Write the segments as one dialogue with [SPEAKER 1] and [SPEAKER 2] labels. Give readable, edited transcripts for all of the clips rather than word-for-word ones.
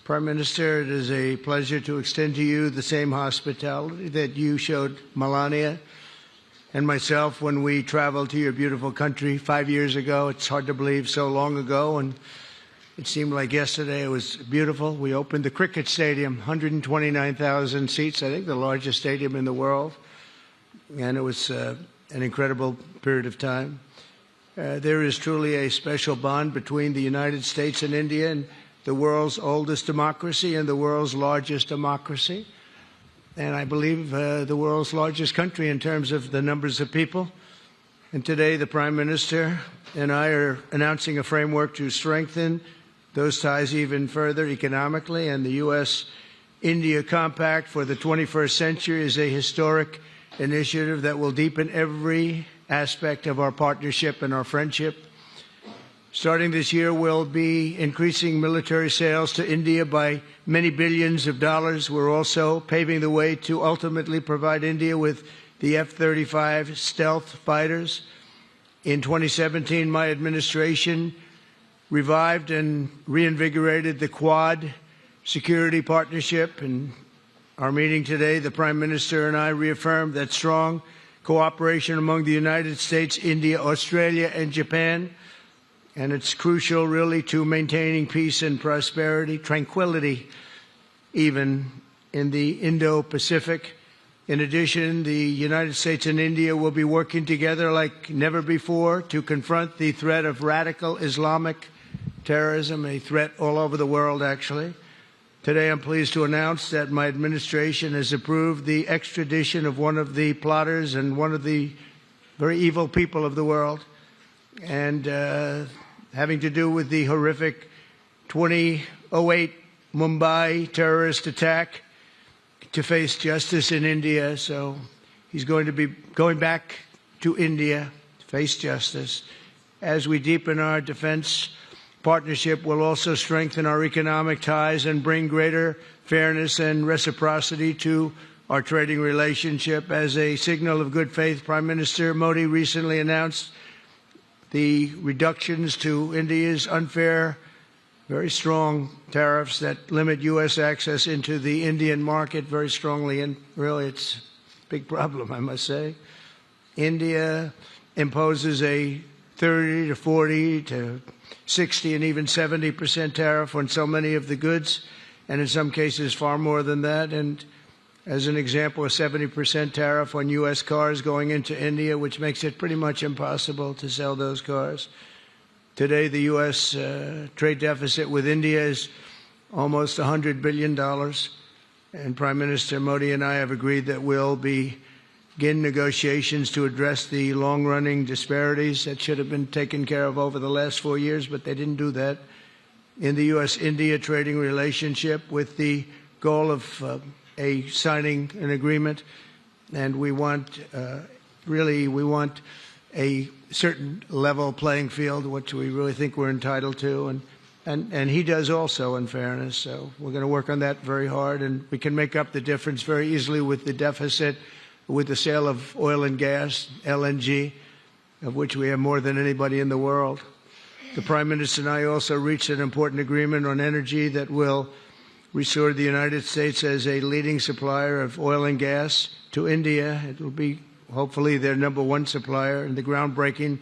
[SPEAKER 1] Prime Minister, it is a pleasure to extend to you the same hospitality that you showed Melania and myself when we traveled to your beautiful country 5 years ago. It's hard to believe so long ago, and it seemed like yesterday. It was beautiful. We opened the cricket stadium, 129,000 seats, I think the largest stadium in the world, and it was an incredible period of time. There is truly a special bond between the United States and India, and the world's oldest democracy and the world's largest democracy, and I believe the world's largest country in terms of the numbers of people. And today the Prime Minister and I are announcing a framework to strengthen those ties even further economically, and the U.S.-India Compact for the 21st century is a historic initiative that will deepen every aspect of our partnership and our friendship. Starting this year, we'll be increasing military sales to India by many billions of dollars. We're also paving the way to ultimately provide India with the F-35 stealth fighters. In 2017, my administration revived and reinvigorated the Quad security partnership. In our meeting today, the Prime Minister and I reaffirmed that strong cooperation among the United States, India, Australia, and Japan. And it's crucial, really, to maintaining peace and prosperity, tranquility, even in the Indo-Pacific. In addition, the United States and India will be working together like never before to confront the threat of radical Islamic terrorism, a threat all over the world, actually. Today, I'm pleased to announce that my administration has approved the extradition of one of the plotters and one of the very evil people of the world, and having to do with the horrific 2008 Mumbai terrorist attack, to face justice in India. So he's going to be going back to India to face justice. As we deepen our defense partnership, we'll also strengthen our economic ties and bring greater fairness and reciprocity to our trading relationship. As a signal of good faith, Prime Minister Modi recently announced the reductions to India's unfair, very strong tariffs that limit U.S. access into the Indian market very strongly, and really it's a big problem, I must say. India imposes a 30 to 40 to 60 and even 70% tariff on so many of the goods, and in some cases far more than that. And as an example, a 70% tariff on U.S. cars going into India, which makes it pretty much impossible to sell those cars. Today, the U.S. Trade deficit with India is almost $100 billion, and Prime Minister Modi and I have agreed that we'll begin negotiations to address the long-running disparities that should have been taken care of over the last 4 years, but they didn't do that, in the U.S.-India trading relationship, with the goal of signing an agreement. And we want, we want a certain level playing field, which we really think we're entitled to, and he does also, in fairness. So we're going to work on that very hard, and we can make up the difference very easily with the deficit, with the sale of oil and gas, LNG, of which we have more than anybody in the world. The Prime Minister and I also reached an important agreement on energy that will restore the United States as a leading supplier of oil and gas to India. It will be hopefully their #1 supplier. And the groundbreaking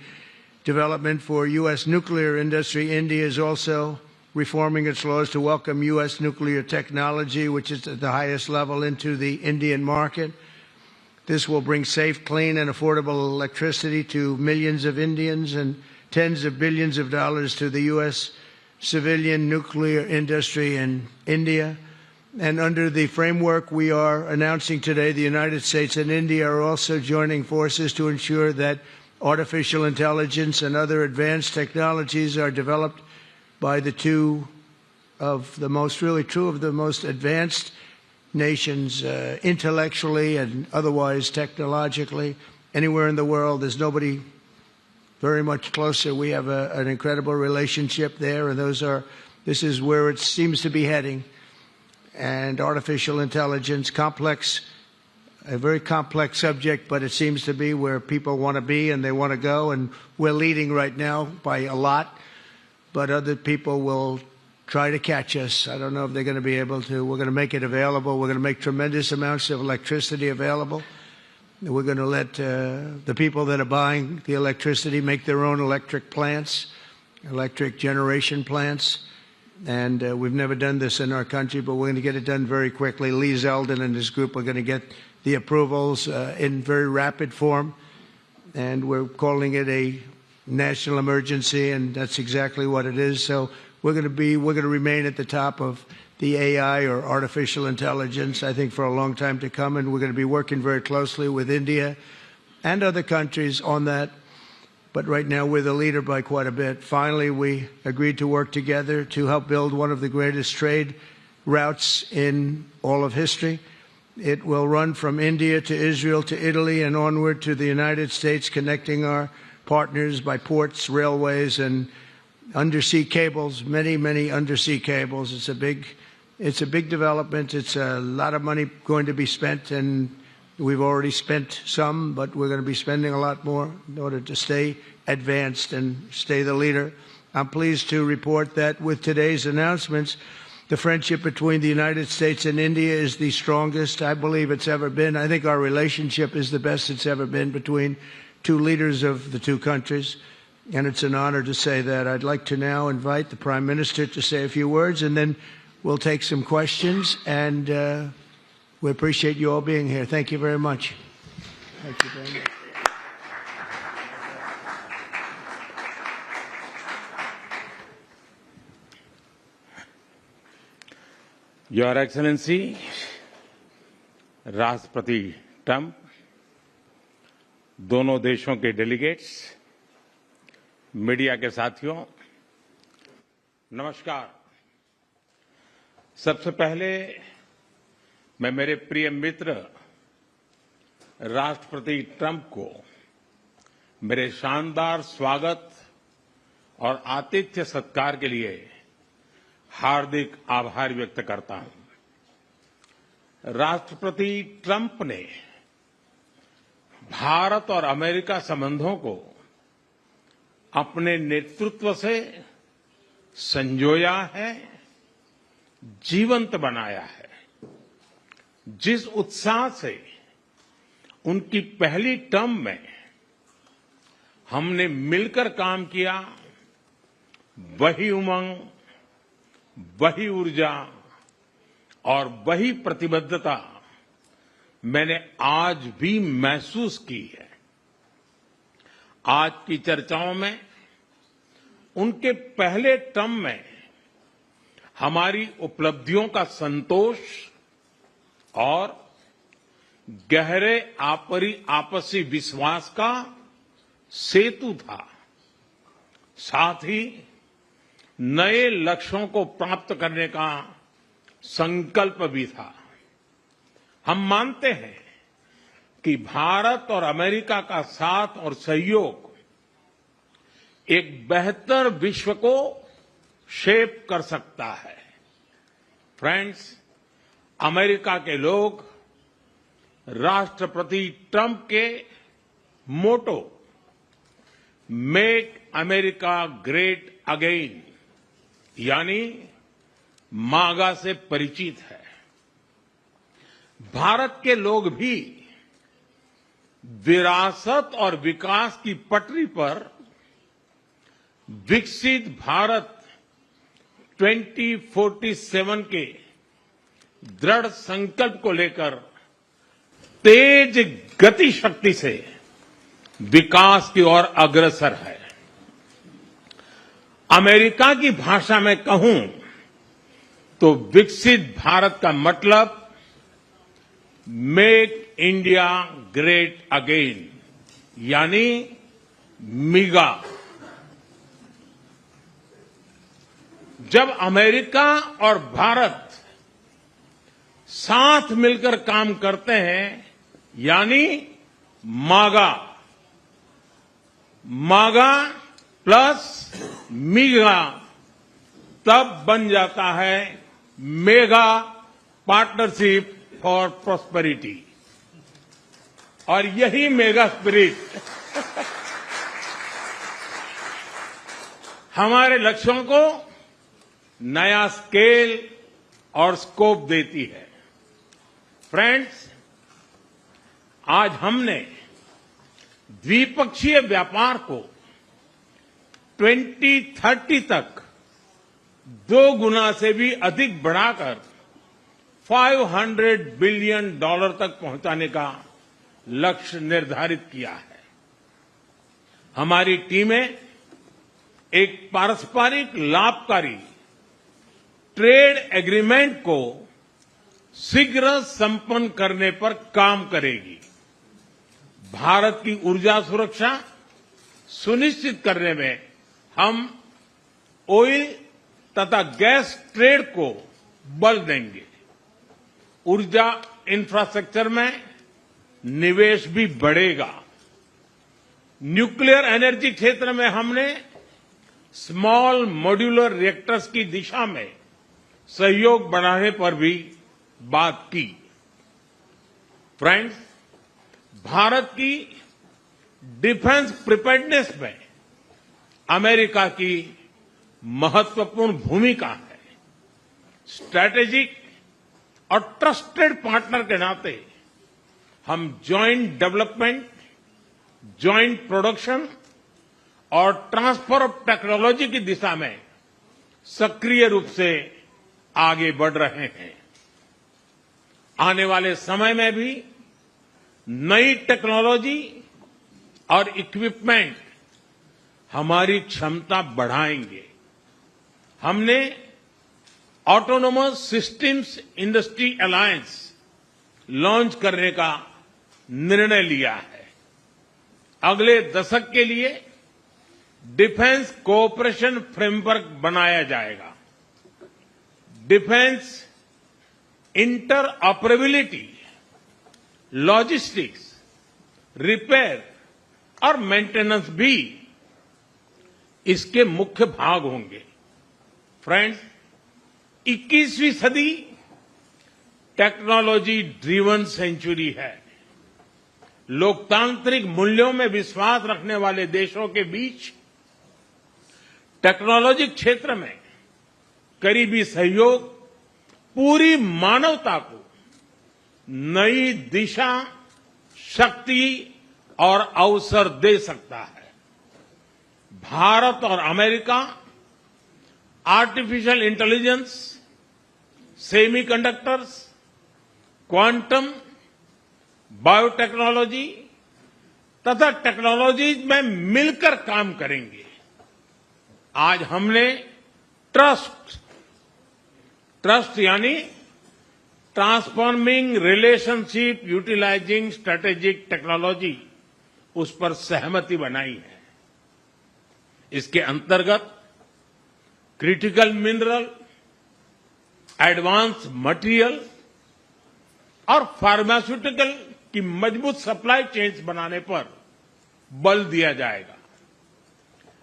[SPEAKER 1] development for U.S. nuclear industry. India is also reforming its laws to welcome U.S. nuclear technology, which is at the highest level, into the Indian market. This will bring safe, clean, and affordable electricity to millions of Indians and tens of billions of dollars to the U.S. civilian nuclear industry in India. And under the framework we are announcing today, the United States and India are also joining forces to ensure that artificial intelligence and other advanced technologies are developed by two of the most advanced nations, intellectually and otherwise technologically, anywhere in the world. There's nobody very much closer. We have an incredible relationship there, and this is where it seems to be heading. And artificial intelligence, a very complex subject, but it seems to be where people want to be and they want to go, and we're leading right now by a lot, but other people will try to catch us. I don't know if they're going to be able to. We're going to make it available. We're going to make tremendous amounts of electricity available. We're going to let the people that are buying the electricity make their own electric plants, electric generation plants. And we've never done this in our country, but we're going to get it done very quickly. Lee Zeldin and his group are going to get the approvals in very rapid form. And we're calling it a national emergency, and that's exactly what it is. So we're going to remain at the top of the AI, or artificial intelligence, I think, for a long time to come, and we're going to be working very closely with India and other countries on that. But right now we're the leader by quite a bit. Finally, we agreed to work together to help build one of the greatest trade routes in all of history. It will run from India to Israel to Italy and onward to the United States, connecting our partners by ports, railways, and undersea cables, many undersea cables. It's a big development. It's a lot of money going to be spent, and we've already spent some, but we're going to be spending a lot more in order to stay advanced and stay the leader. I'm pleased to report that with today's announcements, the friendship between the United States and India is the strongest I believe it's ever been. I think our relationship is the best it's ever been between two leaders of the two countries, and it's an honor to say that. I'd like to now invite the Prime Minister to say a few words, and then we'll take some questions, and we appreciate you all being here. Thank you very much. Thank you very much.
[SPEAKER 2] Your Excellency, राष्ट्रपति Trump, दोनों देशों के delegates, media के साथियों, नमस्कार। सबसे पहले मैं मेरे प्रिय मित्र राष्ट्रपति ट्रंप को मेरे शानदार स्वागत और आतिथ्य सत्कार के लिए हार्दिक आभार व्यक्त करता हूं। राष्ट्रपति ट्रंप ने भारत और अमेरिका संबंधों को अपने नेतृत्व से संजोया है, जीवंत बनाया है। जिस उत्साह से उनकी पहली टर्म में हमने मिलकर काम किया, वही उमंग, वही ऊर्जा और वही प्रतिबद्धता मैंने आज भी महसूस की है। आज की चर्चाओं में उनके पहले टर्म में हमारी उपलब्धियों का संतोष और गहरे आपसी विश्वास का सेतु था। साथ ही नए लक्ष्यों को प्राप्त करने का संकल्प भी था। हम मानते हैं कि भारत और अमेरिका का साथ और सहयोग एक बेहतर विश्व को शेप कर सकता है। फ्रेंड्स, अमेरिका के लोग राष्ट्रपति ट्रंप के मोटो मेक अमेरिका ग्रेट अगेन यानी मागा से परिचित है। भारत के लोग भी विरासत और विकास की पटरी पर विकसित भारत 2047 के दृढ़ संकल्प को लेकर तेज गति शक्ति से विकास की ओर अग्रसर है। अमेरिका की भाषा में कहूं तो विकसित भारत का मतलब मेक इंडिया ग्रेट अगेन यानी मीगा। जब अमेरिका और भारत साथ मिलकर काम करते हैं यानी मागा, मागा प्लस मीगा, तब बन जाता है मेगा पार्टनरशिप फॉर प्रॉस्पेरिटी। और यही मेगा स्पिरिट हमारे लक्ष्यों को नया स्केल और स्कोप देती है। फ्रेंड्स, आज हमने द्विपक्षीय व्यापार को 2030 तक 2 गुना से भी अधिक बढ़ाकर $500 बिलियन तक पहुंचाने का लक्ष्य निर्धारित किया है। हमारी टीमें एक पारस्परिक लाभकारी ट्रेड एग्रीमेंट को शीघ्र संपन्न करने पर काम करेगी। भारत की ऊर्जा सुरक्षा सुनिश्चित करने में हम ऑयल तथा गैस ट्रेड को बल देंगे। ऊर्जा इंफ्रास्ट्रक्चर में निवेश भी बढ़ेगा। न्यूक्लियर एनर्जी क्षेत्र में हमने स्मॉल मॉड्यूलर रिएक्टर्स की दिशा में सहयोग बढ़ाने पर भी बात की। फ्रेंड्स, भारत की डिफेंस प्रिपेयर्डनेस में अमेरिका की महत्वपूर्ण भूमिका है। स्ट्रैटेजिक और ट्रस्टेड पार्टनर के नाते हम जॉइंट डेवलपमेंट, जॉइंट प्रोडक्शन और ट्रांसफर ऑफ टेक्नोलॉजी की दिशा में सक्रिय रूप से आगे बढ़ रहे हैं। आने वाले समय में भी नई टेक्नोलॉजी और इक्विपमेंट हमारी क्षमता बढ़ाएंगे। हमने autonomous systems industry alliance launch करने का निर्णय लिया है। अगले दशक के लिए डिफेंस कोऑपरेशन फ्रेमवर्क बनाया जाएगा। डिफेंस इंटरऑपरेबिलिटी, लॉजिस्टिक्स, रिपेयर और मेंटेनेंस भी इसके मुख्य भाग होंगे। फ्रेंड्स, 21वीं सदी टेक्नोलॉजी ड्रिवन सेंचुरी है। लोकतांत्रिक मूल्यों में विश्वास रखने वाले देशों के बीच टेक्नोलॉजी क्षेत्र में करीबी सहयोग पूरी मानवता को नई दिशा, शक्ति और अवसर दे सकता है। भारत और America artificial intelligence, semiconductors, quantum, biotechnology तथा टेक्नोलॉजीज में मिलकर काम करेंगे। आज हमने ट्रस्ट यानी transforming relationship utilising strategic technology, उस पर सहमति बनाई है। इसके अंतर्गत क्रिटिकल मिनरल, एडवांस मटेरियल और फार्मास्यूटिकल की मजबूत सप्लाई चेन्स बनाने पर बल दिया जाएगा।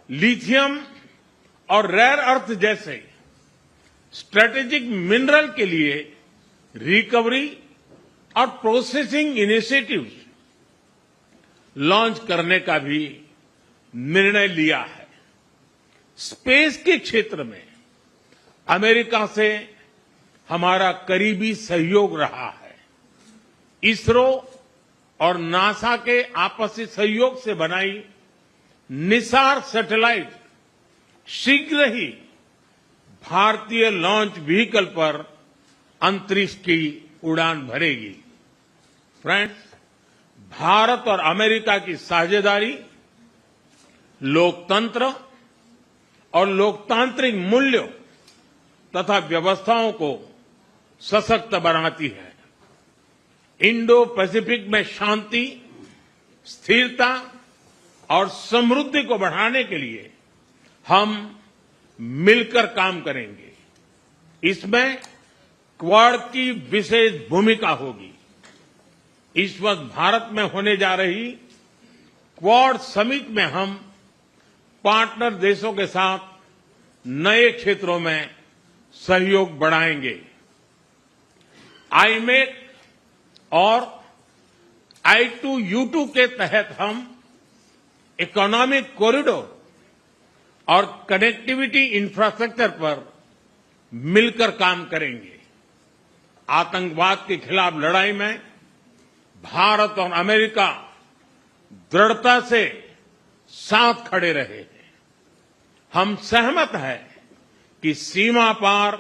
[SPEAKER 2] लिथियम और रेयर अर्थ जैसे स्ट्रेटेजिक मिनरल के लिए रिकवरी और प्रोसेसिंग इनिशिएटिव्स लॉन्च करने का भी निर्णय लिया है। स्पेस के क्षेत्र में अमेरिका से हमारा करीबी सहयोग रहा है। इसरो और नासा के आपसी सहयोग से बनाई निसार सैटेलाइट शीघ्र ही भारतीय लॉन्च व्हीकल पर अंतरिक्ष की उड़ान भरेगी। फ्रेंड्स, भारत और अमेरिका की साझेदारी लोकतंत्र और लोकतांत्रिक मूल्यों तथा व्यवस्थाओं को सशक्त बनाती है। इंडो पैसिफिक में शांति, स्थिरता और समृद्धि को बढ़ाने के लिए हम मिलकर काम करेंगे। इसमें क्वाड की विशेष भूमिका होगी। इस वक्त भारत में होने जा रही क्वाड समिट में हम पार्टनर देशों के साथ नए क्षेत्रों में सहयोग बढ़ाएंगे। आईमेक और I2U2 के तहत हम इकोनॉमिक कॉरिडोर और कनेक्टिविटी इंफ्रास्ट्रक्चर पर मिलकर काम करेंगे। आतंकवाद के खिलाफ लड़ाई में भारत और अमेरिका दृढ़ता से साथ खड़े रहे हैं। हम सहमत हैं कि सीमा पार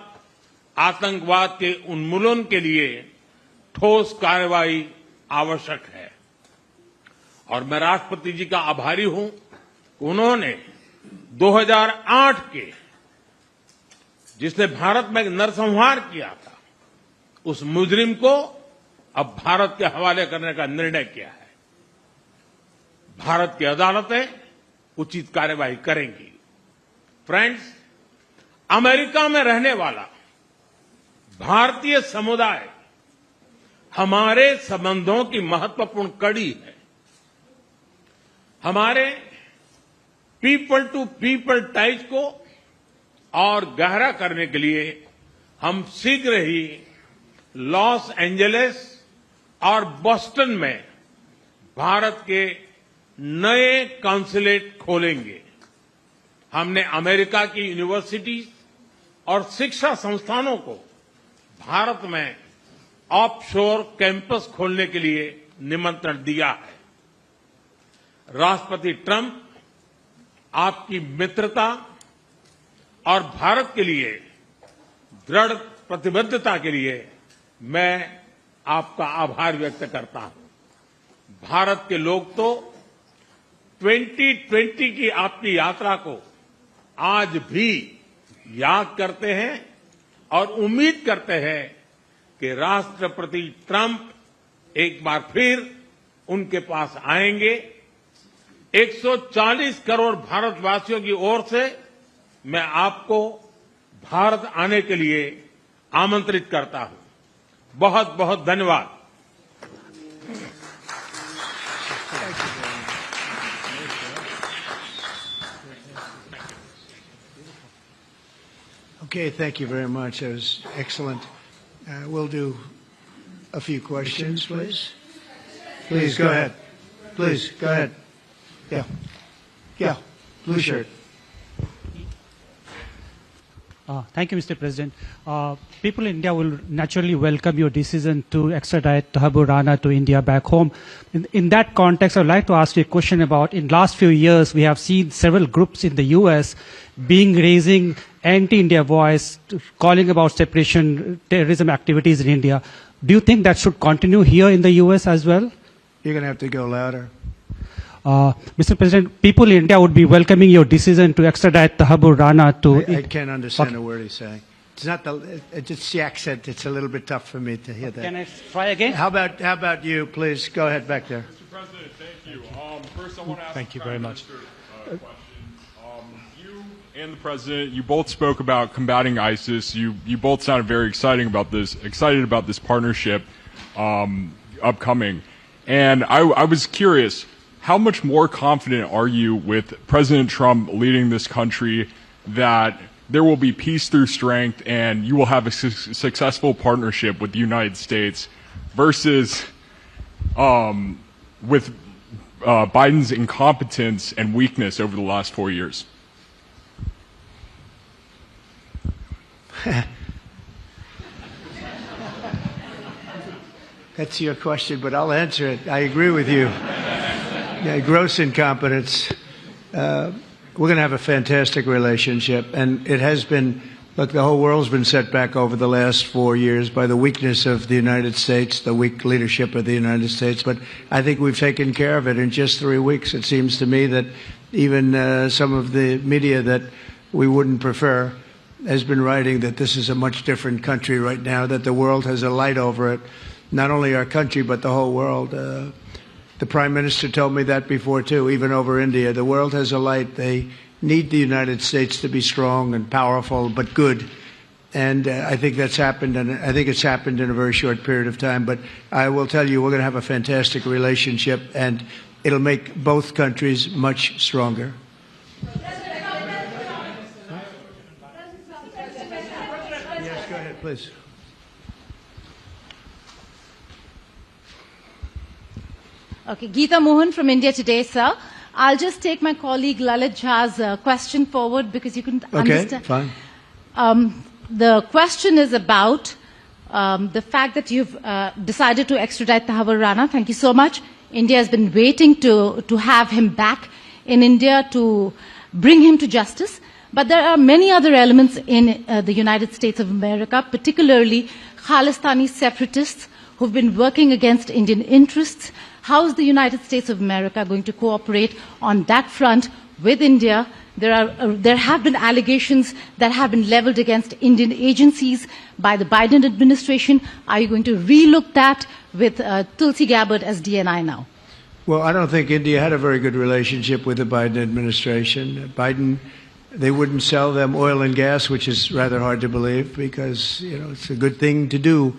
[SPEAKER 2] आतंकवाद के उन्मूलन के लिए ठोस कार्रवाई आवश्यक है और मैं राष्ट्रपति जी का आभारी हूं कि उन्होंने 2008 के जिसने भारत में नरसंहार किया था उस मुजरिम को अब भारत के हवाले करने का निर्णय किया है। भारत की अदालतें उचित कार्यवाही करेंगी। फ्रेंड्स, अमेरिका में रहने वाला भारतीय समुदाय हमारे संबंधों की महत्वपूर्ण कड़ी है। हमारे पीपल टू पीपल टाइज को और गहरा करने के लिए हम शीघ्र ही लॉस एंजलिस और बोस्टन में भारत के नए कॉन्सुलेट खोलेंगे। हमने अमेरिका की यूनिवर्सिटी और शिक्षा संस्थानों को भारत में ऑफशोर कैंपस खोलने के लिए निमंत्रण दिया है। राष्ट्रपति ट्रंप, आपकी मित्रता और भारत के लिए दृढ़ प्रतिबद्धता के लिए मैं आपका आभार व्यक्त करता हूं। भारत के लोग तो 2020 की आपकी यात्रा को आज भी याद करते हैं और उम्मीद करते हैं कि राष्ट्रपति ट्रंप एक बार फिर उनके पास आएंगे। 140 करोड़ भारतवासियों की ओर से मैं आपको भारत आने के लिए आमंत्रित करता हूं। बहुत बहुत धन्यवाद।
[SPEAKER 1] Okay, thank you very much. That was excellent. We'll do a few questions, please. Please, go ahead. Please, go ahead. Yeah. Yeah. Blue shirt.
[SPEAKER 3] Thank you, Mr. President. People in India will naturally welcome your decision to extradite Thakur Rana to India back home. In that context, I would like to ask you a question about, in the last few years, we have seen several groups in the U.S. raising anti-India voice, calling about separation, terrorism activities in India. Do you think that should continue here in the U.S. as well?
[SPEAKER 1] You're going to have to go louder.
[SPEAKER 3] Mr. President, people in India would be welcoming your decision to extradite Thakur Rana to...
[SPEAKER 1] I can't understand a word he's saying. It's not it's the accent. It's a little bit tough for me to hear that.
[SPEAKER 3] Can I try again?
[SPEAKER 1] How about you, please? Go ahead back there.
[SPEAKER 4] Mr. President, thank you. First, I want to ask
[SPEAKER 3] Thank you
[SPEAKER 4] the
[SPEAKER 3] very
[SPEAKER 4] Prime
[SPEAKER 3] much.
[SPEAKER 4] Minister a question. You and the President, you both spoke about combating ISIS. You both sounded very excited about this partnership upcoming. And I was curious, how much more confident are you with President Trump leading this country that there will be peace through strength and you will have a successful partnership with the United States versus with Biden's incompetence and weakness over the last 4 years?
[SPEAKER 1] That's your question, but I'll answer it. I agree with you. Yeah, gross incompetence. We're going to have a fantastic relationship, and it has been. Look, the whole world's been set back over the last 4 years by the weakness of the United States, the weak leadership of the United States. But I think we've taken care of it in just 3 weeks. It seems to me that even some of the media that we wouldn't prefer has been writing that this is a much different country right now, that the world has a light over it, not only our country but the whole world. The Prime Minister told me that before, too, even over India. The world has a light. They need the United States to be strong and powerful but good. And I think that's happened, and I think it's happened in a very short period of time. But I will tell you, we're going to have a fantastic relationship, and it'll make both countries much stronger. Yes, go ahead, please.
[SPEAKER 5] Okay, Geeta Mohan from India Today, sir. I'll just take my colleague Lalit Jha's question forward because you couldn't understand.
[SPEAKER 1] Okay, fine.
[SPEAKER 5] The question is about the fact that you've decided to extradite Tahabur Rana. Thank you so much. India has been waiting to have him back in India to bring him to justice. But there are many other elements in the United States of America, particularly Khalistani separatists who've been working against Indian interests. How is the United States of America going to cooperate on that front with India? There have been allegations that have been leveled against Indian agencies by the Biden administration. Are you going to relook that with Tulsi Gabbard as DNI now?
[SPEAKER 1] Well, I don't think India had a very good relationship with the Biden administration. They wouldn't sell them oil and gas, which is rather hard to believe because, it's a good thing to do.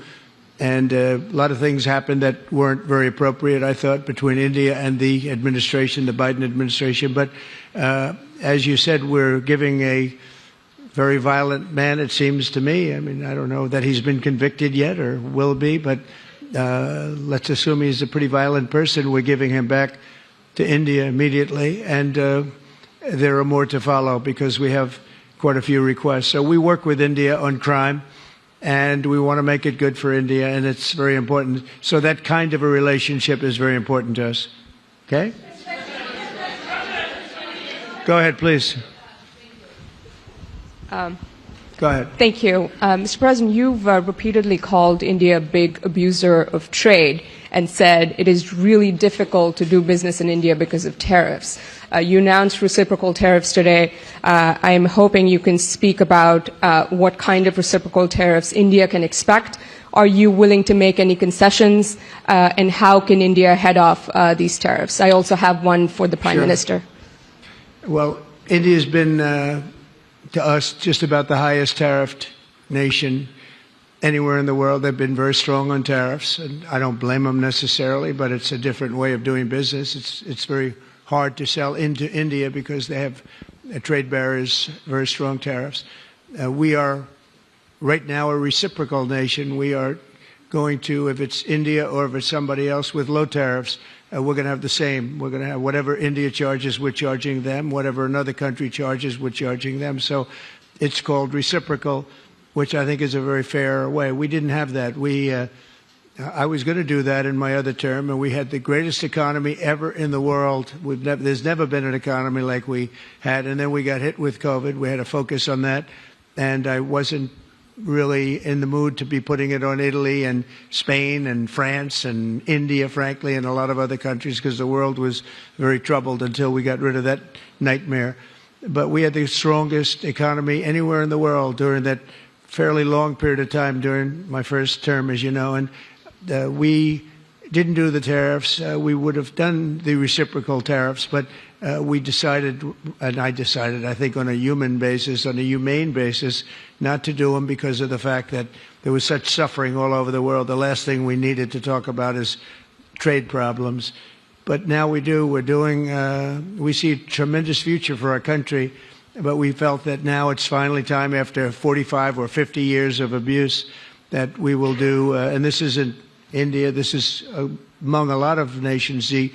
[SPEAKER 1] And a lot of things happened that weren't very appropriate, I thought, between India and the administration, the Biden administration. But as you said, we're giving a very violent man, it seems to me. I mean, I don't know that he's been convicted yet or will be, but let's assume he's a pretty violent person. We're giving him back to India immediately. And there are more to follow because we have quite a few requests. So we work with India on crime. And we want to make it good for India, and it's very important. So that kind of a relationship is very important to us. Okay? Go ahead, please. Go ahead.
[SPEAKER 6] Thank you. Mr. President, you've repeatedly called India a big abuser of trade and said it is really difficult to do business in India because of tariffs. You announced reciprocal tariffs today. I am hoping you can speak about what kind of reciprocal tariffs India can expect. Are you willing to make any concessions? And how can India head off these tariffs? I also have one for the Prime Minister.
[SPEAKER 1] Well, India's been, to us, just about the highest tariffed nation anywhere in the world. They've been very strong on tariffs, and I don't blame them necessarily, but it's a different way of doing business. It's very hard to sell into India because they have trade barriers, very strong tariffs. We are right now a reciprocal nation. We are going to, if it's India or if it's somebody else with low tariffs, we're going to have the same. We're going to have whatever India charges, we're charging them. Whatever another country charges, we're charging them. So it's called reciprocal, which I think is a very fair way. We didn't have that. I was going to do that in my other term, and we had the greatest economy ever in the world. There's never been an economy like we had, and then we got hit with COVID. We had to focus on that, and I wasn't really in the mood to be putting it on Italy and Spain and France and India, frankly, and a lot of other countries because the world was very troubled until we got rid of that nightmare. But we had the strongest economy anywhere in the world during that fairly long period of time during my first term, as you know, and we didn't do the tariffs. We would have done the reciprocal tariffs, but we decided, and I decided, I think on a human basis, on a humane basis, not to do them because of the fact that there was such suffering all over the world. The last thing we needed to talk about is trade problems. But now we do. We're doing, we see a tremendous future for our country, but we felt that now it's finally time after 45 or 50 years of abuse that we will do, and this isn't India, this is among a lot of nations. The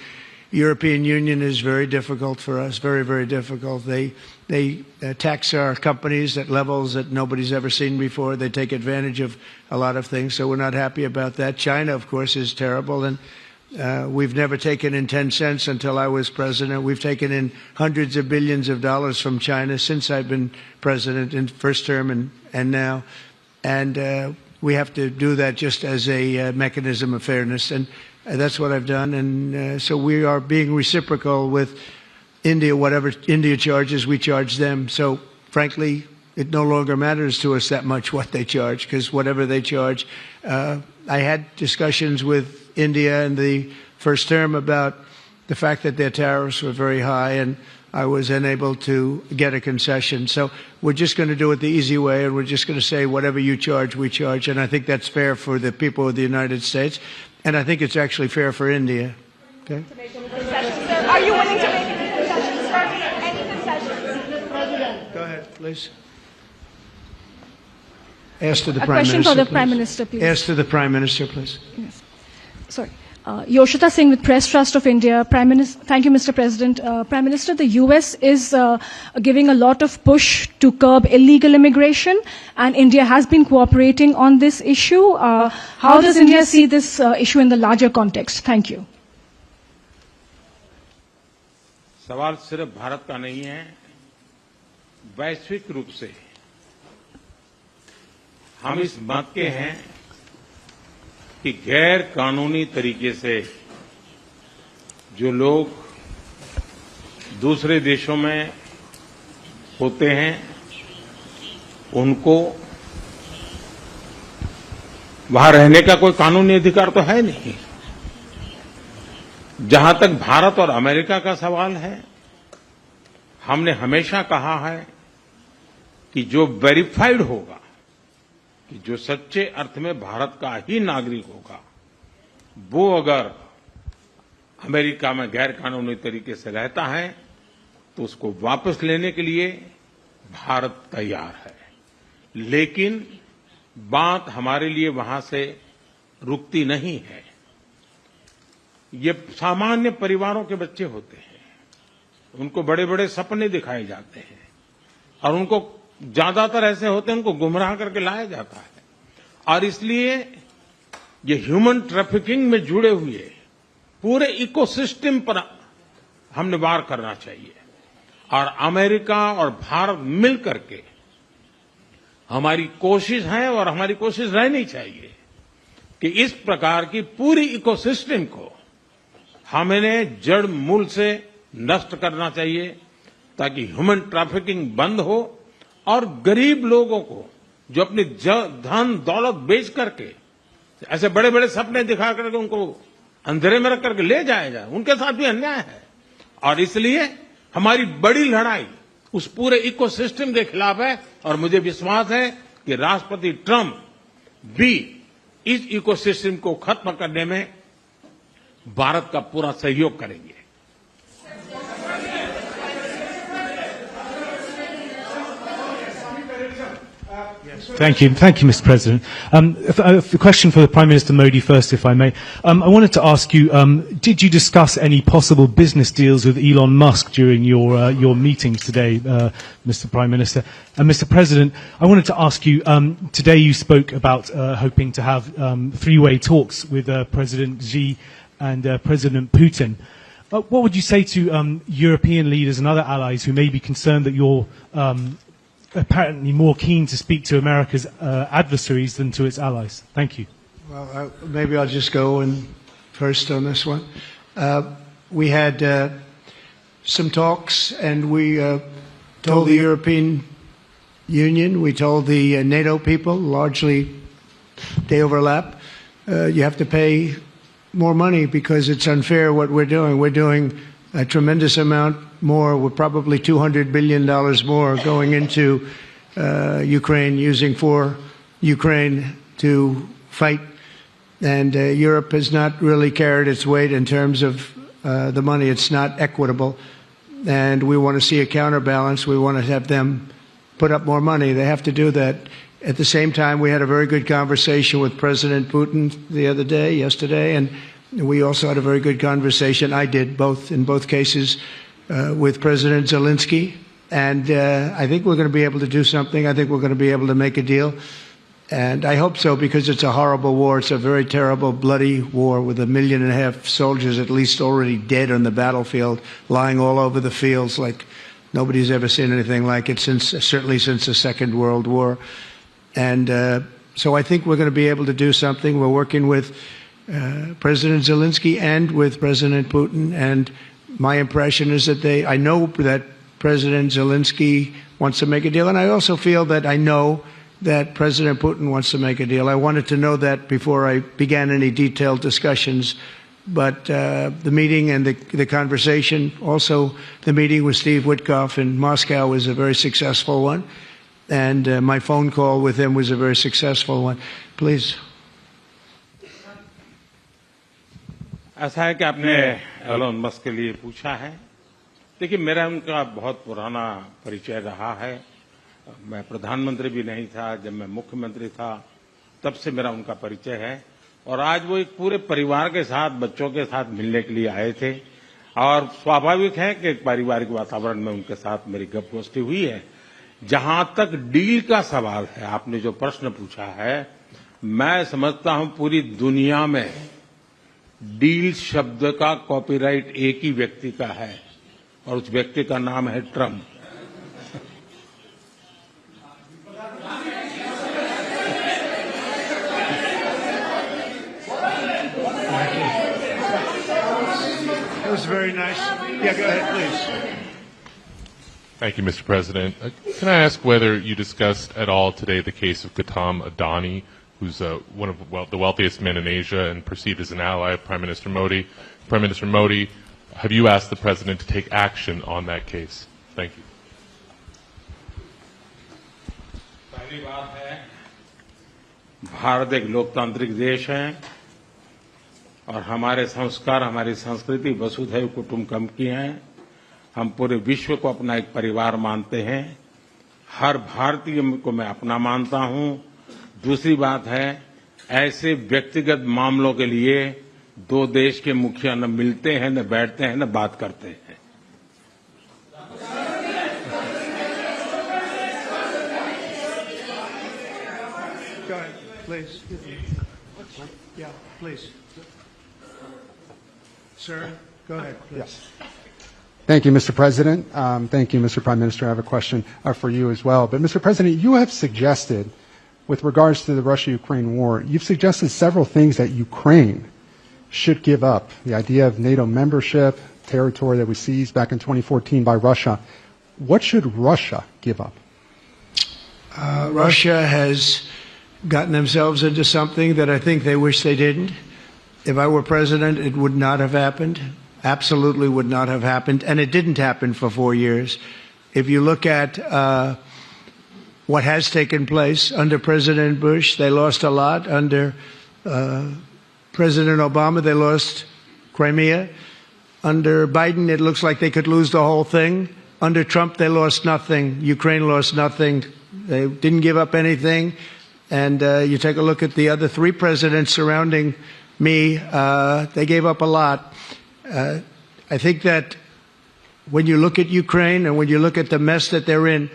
[SPEAKER 1] European Union is very difficult for us, very, very difficult. They tax our companies at levels that nobody's ever seen before. They take advantage of a lot of things, so we're not happy about that. China, of course, is terrible, and we've never taken in 10 cents until I was president. We've taken in hundreds of billions of dollars from China since I've been president in first term and now. And we have to do that just as a mechanism of fairness. And that's what I've done. And so we are being reciprocal with India. Whatever India charges, we charge them. So frankly, it no longer matters to us that much what they charge, because whatever they charge, I had discussions with India in the first term about the fact that their tariffs were very high, and I was unable to get a concession. So we're just going to do it the easy way, and we're just going to say whatever you charge, we charge. And I think that's fair for the people of the United States, and I think it's actually fair for India. Okay?
[SPEAKER 7] To make any concessions, sir? Are you willing to make any concessions, sir? Any concessions?
[SPEAKER 1] Go ahead, please. Ask to the
[SPEAKER 7] A
[SPEAKER 1] Prime
[SPEAKER 7] question
[SPEAKER 1] Minister,
[SPEAKER 7] for the
[SPEAKER 1] please.
[SPEAKER 7] Prime Minister, please.
[SPEAKER 1] Ask to the Prime Minister, please.
[SPEAKER 7] Yes. Sorry. Yoshita Singh with Press Trust of India. Thank you, Mr. President. Prime Minister, the US is giving a lot of push to curb illegal immigration, and India has been cooperating on this issue. How does India see this issue in the larger context? Thank you.
[SPEAKER 2] सवाल सिर्फ भारत का नहीं है, वैश्विक रूप से हम इस मत के हैं कि गैर कानूनी तरीके से जो लोग दूसरे देशों में होते हैं उनको वहां रहने का कोई कानूनी अधिकार तो है नहीं। जहां तक भारत और अमेरिका का सवाल है, हमने हमेशा कहा है कि जो वेरीफाइड होगा, कि जो सच्चे अर्थ में भारत का ही नागरिक होगा, वो अगर अमेरिका में गैर कानूनी तरीके से रहता है तो उसको वापस लेने के लिए भारत तैयार है। लेकिन बात हमारे लिए वहां से रुकती नहीं है। ये सामान्य परिवारों के बच्चे होते हैं, उनको बड़े बड़े सपने दिखाए जाते हैं और उनको ज्यादातर ऐसे होते हैं उनको गुमराह करके लाया जाता है, और इसलिए ये ह्यूमन ट्रैफिकिंग में जुड़े हुए पूरे इकोसिस्टम पर हमने वार करना चाहिए। और अमेरिका और भारत मिल करके हमारी कोशिश है और हमारी कोशिश रहनी चाहिए कि इस प्रकार की पूरी इकोसिस्टम को हमें जड़ मूल से नष्ट करना चाहिए, ताकि ह्यूमन ट्रैफिकिंग बंद हो और गरीब लोगों को जो अपनी धन दौलत बेच करके ऐसे बड़े बड़े सपने दिखा करके उनको अंधेरे में रख करके ले जाया जाए, उनके साथ भी अन्याय है। और इसलिए हमारी बड़ी लड़ाई उस पूरे इकोसिस्टम के खिलाफ है, और मुझे विश्वास है कि राष्ट्रपति ट्रंप भी इस इकोसिस्टम को खत्म करने में भारत का पूरा सहयोग करेंगे।
[SPEAKER 8] Thank you, Mr. President. A question for the Prime Minister Modi first, if I may. I wanted to ask you, did you discuss any possible business deals with Elon Musk during your meeting today, Mr. Prime Minister? And Mr. President, I wanted to ask you, today you spoke about hoping to have three-way talks with President Xi and President Putin. What would you say to European leaders and other allies who may be concerned that you're apparently more keen to speak to America's adversaries than to its allies? Thank you.
[SPEAKER 1] Well, maybe I'll just go in first on this one. We had some talks, and we told the European Union, we told the NATO people, largely they overlap, you have to pay more money because it's unfair what we're doing. We're doing a tremendous amount more. We're probably $200 billion more going into Ukraine, using for Ukraine to fight. And Europe has not really carried its weight in terms of the money. It's not equitable. And we want to see a counterbalance. We want to have them put up more money. They have to do that. At the same time, we had a very good conversation with President Putin yesterday, and we also had a very good conversation. I did in both cases, with President Zelensky. And I think we're going to be able to do something. I think we're going to be able to make a deal. And I hope so, because it's a horrible war. It's a very terrible, bloody war with 1.5 million soldiers at least already dead on the battlefield, lying all over the fields like nobody's ever seen anything like it, certainly since the Second World War. And so I think we're going to be able to do something. We're working with President Zelensky and with President Putin, and my impression is that I know that President Zelensky wants to make a deal, and I also feel that I know that President Putin wants to make a deal. I wanted to know that before I began any detailed discussions, but the meeting and the conversation, also the meeting with Steve Witkoff in Moscow, was a very successful one, and my phone call with him was a very successful one. Please.
[SPEAKER 2] ऐसा है कि आपने Elon Musk के लिए पूछा है। देखिए, मेरा उनका बहुत पुराना परिचय रहा है। मैं प्रधानमंत्री भी नहीं था, जब मैं मुख्यमंत्री था तब से मेरा उनका परिचय है, और आज वो एक पूरे परिवार के साथ, बच्चों के साथ मिलने के लिए आए थे और स्वाभाविक है कि एक पारिवारिक वातावरण में उनके साथ मेरी गपगोष्ठी हुई है। जहां तक डील का सवाल है, आपने जो प्रश्न पूछा है, मैं समझता हूं पूरी दुनिया में डील शब्द का कॉपीराइट एक ही व्यक्ति का है और उस व्यक्ति का नाम है Trump.
[SPEAKER 1] That was very nice. Yeah, go ahead, please.
[SPEAKER 9] Thank you, Mr. President. Can I ask whether you discussed at all today the case of Gautam Adani, who's one of the wealthiest men in Asia and perceived as an ally of Prime Minister Modi? Prime Minister Modi, have you asked the President to take action on that case? Thank you.
[SPEAKER 2] पहली बात है, भारत एक लोकतांत्रिक देश है और हमारे संस्कार, हमारी संस्कृति वसुधैव कुटुंबकम की है। हम पूरे विश्व को अपना एक परिवार मानते हैं। हर भारतीय को मैं अपना मानता हूं। दूसरी बात है, ऐसे व्यक्तिगत मामलों के लिए दो देश के मुखिया न मिलते हैं, न बैठते हैं, न बात करते हैं।
[SPEAKER 1] Go ahead, please. Yeah, please. Sir, go ahead, please.
[SPEAKER 10] Yes. Thank you, Mr. President. Thank you, Mr. Prime Minister. I have a question for you as well. But, Mr. President, you have suggested, with regards to the Russia-Ukraine war, you've suggested several things that Ukraine should give up. The idea of NATO membership, territory that was seized back in 2014 by Russia. What should Russia give up?
[SPEAKER 1] Russia has gotten themselves into something that I think they wish they didn't. If I were president, it would not have happened. Absolutely would not have happened. And it didn't happen for 4 years. If you look at what has taken place under President Bush, they lost a lot. Under President Obama, they lost Crimea. Under Biden, it looks like they could lose the whole thing. Under Trump, they lost nothing. Ukraine lost nothing. They didn't give up anything. And you take a look at the other three presidents surrounding me, they gave up a lot. I think that when you look at Ukraine and when you look at the mess that they're in,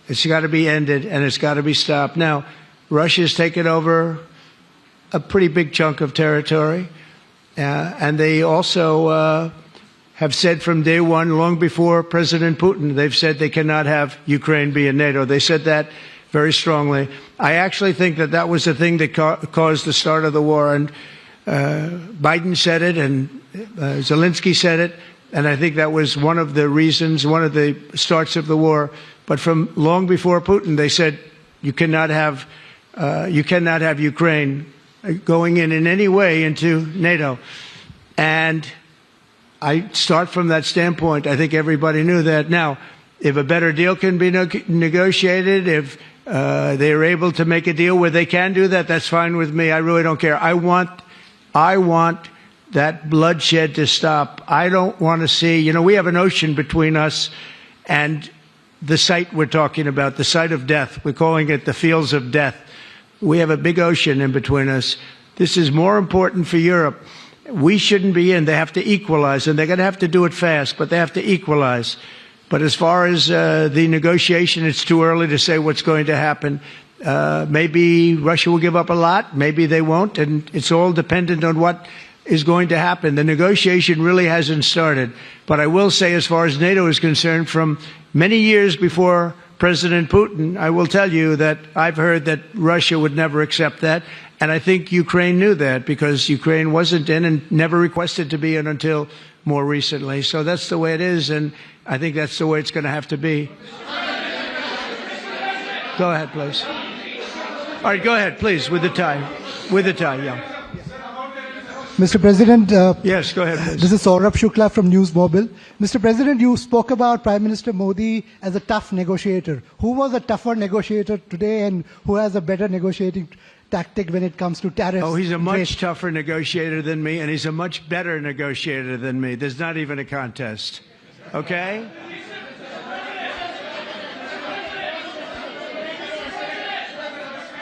[SPEAKER 1] it's got to be ended and it's got to be stopped. Now, Russia's taken over a pretty big chunk of territory, and they also have said from day one, long before President Putin, they've said they cannot have Ukraine be in NATO. They said that very strongly. I actually think that that was the thing that caused the start of the war, and Biden said it, and Zelensky said it, and I think that was one of the reasons, one of the starts of the war. But from long before Putin, they said you cannot have Ukraine going in any way into NATO. And I start from that standpoint. I think everybody knew that. Now, if a better deal can be negotiated, if they are able to make a deal where they can do that, that's fine with me. I really don't care. I want that bloodshed to stop. I don't want to see, we have an ocean between us and the site we're talking about, the site of death. We're calling it the fields of death. We have a big ocean in between us. This is more important for Europe. We shouldn't be in. They have to equalize, and they're going to have to do it fast, but they have to equalize. But as far as the negotiation, it's too early to say what's going to happen. Maybe Russia will give up a lot. Maybe they won't. And it's all dependent on what is going to happen. The negotiation really hasn't started. But I will say, as far as NATO is concerned, from many years before President Putin, I will tell you that I've heard that Russia would never accept that. And I think Ukraine knew that, because Ukraine wasn't in and never requested to be in until more recently. So that's the way it is, and I think that's the way it's going to have to be. Go ahead, please. All right, go ahead, please, with the tie. With the tie, yeah.
[SPEAKER 11] Mr. President,
[SPEAKER 1] yes, go ahead, please.
[SPEAKER 11] This is Saurabh Shukla from News Mobile. Mr. President, you spoke about Prime Minister Modi as a tough negotiator. Who was a tougher negotiator today, and who has a better negotiating tactic when it comes to tariffs?
[SPEAKER 1] Oh, he's a much tougher negotiator than me, and he's a much better negotiator than me. There's not even a contest. Okay?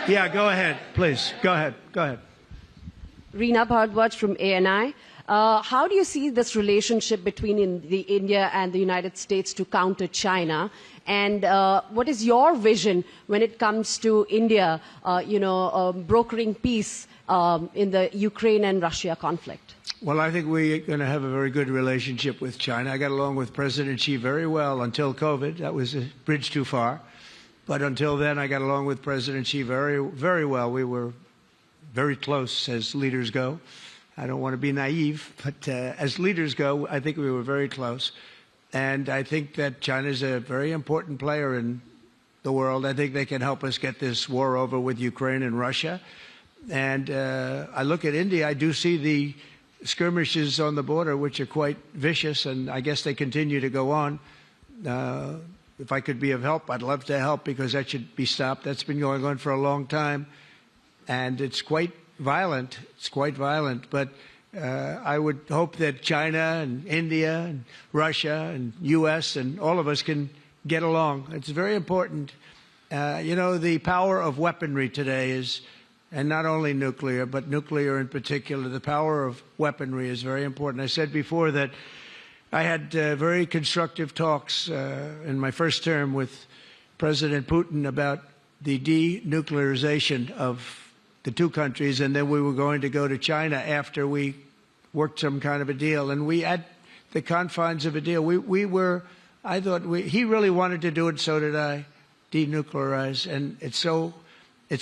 [SPEAKER 1] Yeah, go ahead, please. Go ahead. Go ahead.
[SPEAKER 12] Reena Bhardwaj from ANI. How do you see this relationship between India and the United States to counter China? And what is your vision when it comes to India, brokering peace in the Ukraine and Russia conflict?
[SPEAKER 1] Well, I think we're going to have a very good relationship with China. I got along with President Xi very well until COVID. That was a bridge too far. But until then, I got along with President Xi very, very well. We were very close as leaders go. I don't want to be naive, but as leaders go, I think we were very close. And I think that China is a very important player in the world. I think they can help us get this war over with Ukraine and Russia. And I look at India, I do see the skirmishes on the border, which are quite vicious, and I guess they continue to go on. If I could be of help, I'd love to help, because that should be stopped. That's been going on for a long time. And it's quite violent. It's quite violent. But I would hope that China and India and Russia and U.S. and all of us can get along. It's very important. The power of weaponry today is, and not only nuclear, but nuclear in particular, the power of weaponry is very important. I said before that I had very constructive talks in my first term with President Putin about the denuclearization of the two countries, and then we were going to go to China after we worked some kind of a deal. And we had the confines of a deal. He really wanted to do it, so did I, denuclearize. And it's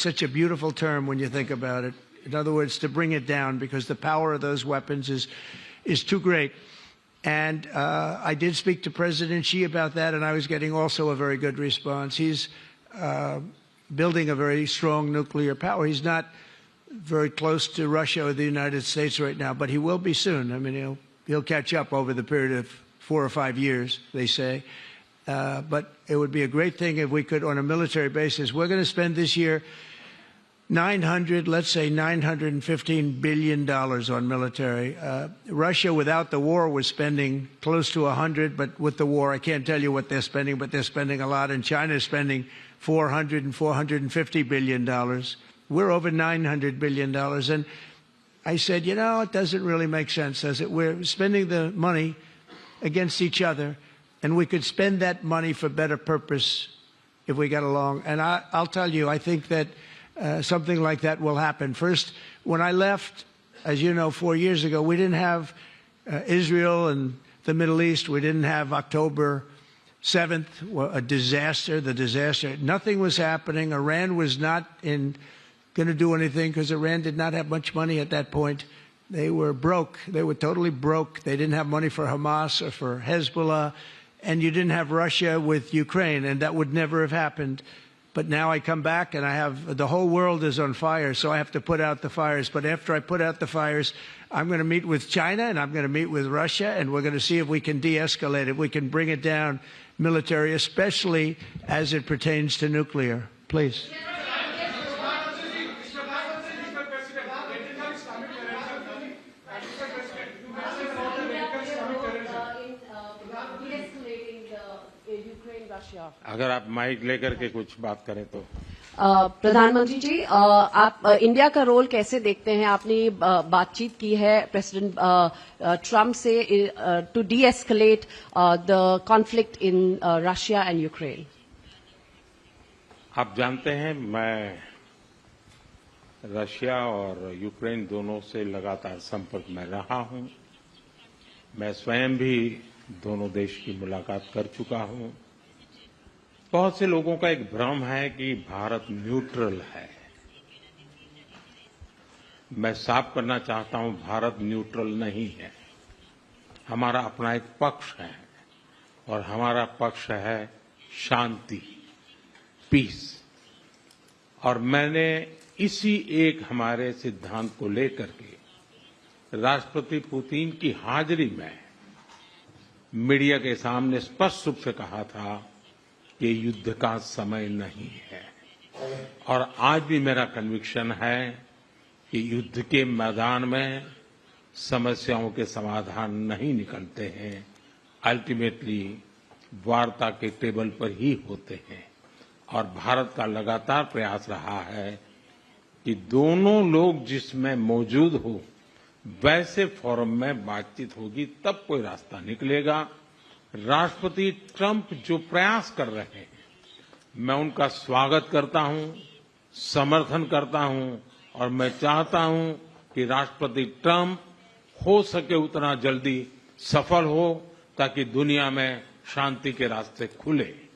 [SPEAKER 1] such a beautiful term when you think about it. In other words, to bring it down, because the power of those weapons is too great. And I did speak to President Xi about that, and I was getting also a very good response. He's building a very strong nuclear power. He's not very close to Russia or the United States right now, but he will be soon. I mean, he'll catch up over the period of 4 or 5 years, they say. But it would be a great thing if we could, on a military basis. We're going to spend this year $915 billion on military. Russia, without the war, was spending close to 100, but with the war, I can't tell you what they're spending, but they're spending a lot. And China is spending $400 and $450 billion. We're over $900 billion. And I said, it doesn't really make sense, does it? We're spending the money against each other, and we could spend that money for better purpose if we got along. And I'll tell you, I think that something like that will happen. First, when I left, as you know, 4 years ago, we didn't have Israel and the Middle East. We didn't have October 7th, a disaster, the disaster. Nothing was happening. Iran was not going to do anything, because Iran did not have much money at that point. They were broke. They were totally broke. They didn't have money for Hamas or for Hezbollah. And you didn't have Russia with Ukraine, and that would never have happened. But now I come back and the whole world is on fire, so I have to put out the fires. But after I put out the fires, I'm going to meet with China and I'm going to meet with Russia, and we're going to see if we can de-escalate it, we can bring it down military, especially as it pertains to nuclear. Please.
[SPEAKER 2] अगर आप mic लेकर के कुछ बात करें तो
[SPEAKER 12] प्रधानमंत्री जी, आप इंडिया का रोल कैसे देखते हैं? आपने बातचीत की है प्रेसिडेंट ट्रम्प से to de-escalate the conflict in Russia and Ukraine.
[SPEAKER 2] आप जानते हैं, मैं रशिया और यूक्रेन दोनों से लगातार संपर्क में रहा हूं. मैं स्वयं भी दोनों देश की मुलाकात कर चुका हूं. बहुत से लोगों का एक भ्रम है कि भारत न्यूट्रल है. मैं साफ करना चाहता हूं, भारत न्यूट्रल नहीं है. हमारा अपना एक पक्ष है, और हमारा पक्ष है शांति, पीस. और मैंने इसी एक हमारे सिद्धांत को लेकर के राष्ट्रपति पुतिन की हाजिरी में मीडिया के सामने स्पष्ट रूप से कहा था कि युद्ध का समय नहीं है. और आज भी मेरा कन्विक्शन है कि युद्ध के मैदान में समस्याओं के समाधान नहीं निकलते हैं, अल्टीमेटली वार्ता के टेबल पर ही होते हैं. और भारत का लगातार प्रयास रहा है कि दोनों लोग जिसमें मौजूद हो वैसे फोरम में बातचीत होगी, तब कोई रास्ता निकलेगा। राष्ट्रपति ट्रंप जो प्रयास कर रहे हैं, मैं उनका स्वागत करता हूं, समर्थन करता हूं, और मैं चाहता हूं कि राष्ट्रपति ट्रंप हो सके उतना जल्दी सफल हो, ताकि दुनिया में शांति के रास्ते खुले।